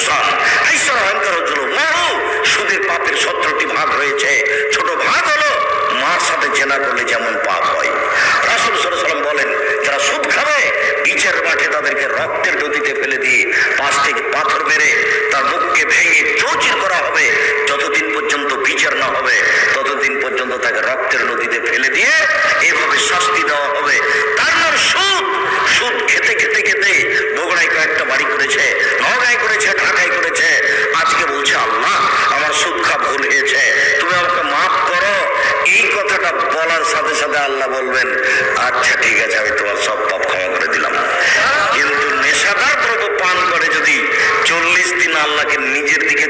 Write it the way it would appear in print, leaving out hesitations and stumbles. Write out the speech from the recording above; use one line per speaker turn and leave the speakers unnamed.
Susan আইসার অহংকার হচ্ছিল মারু। সুদের পাপের 17টি ভাগ রয়েছে। ছোট ভাগ হলো মার সাথে জেনা করলে যেমন পাপ হয়। রাসূল সাল্লাল্লাহু আলাইহি ওয়াসাল্লাম বলেন, যারা সুদ খাবে বিচার মাঠে তাদেরকে রক্তের নদীতে ফেলে দিয়ে 5 থেকে পাথর মেরে তার মুখকে ভেঙে চৌচির করা হবে। যতদিন পর্যন্ত বিচার না হবে ততদিন পর্যন্ত তাকে রক্তের নদীতে ফেলে দিয়ে এভাবে শাস্তি দেওয়া হবে। তার নাম সুদ। সুদ খেতে খেতে খেতে বগুড়ায় কয়েকটা বাড়ি করেছে, নওগাঁয় করেছে, ঢাকায় করেছে। আজকে বলছে, আল্লাহ আমার সুদ খাওয়া ভুল হয়েছে, তুমি আমাকে মাফ করো। এই কথাটা বলার সাথে সাথে আল্লাহ বলবেন, আচ্ছা ঠিক আছে, আমি তোমার সব পাপ ক্ষমা করে দিলাম। কিন্তু নেশাদার দ্রব্য পান করে যদি 40 দিন আল্লাহকে নিজের দিকে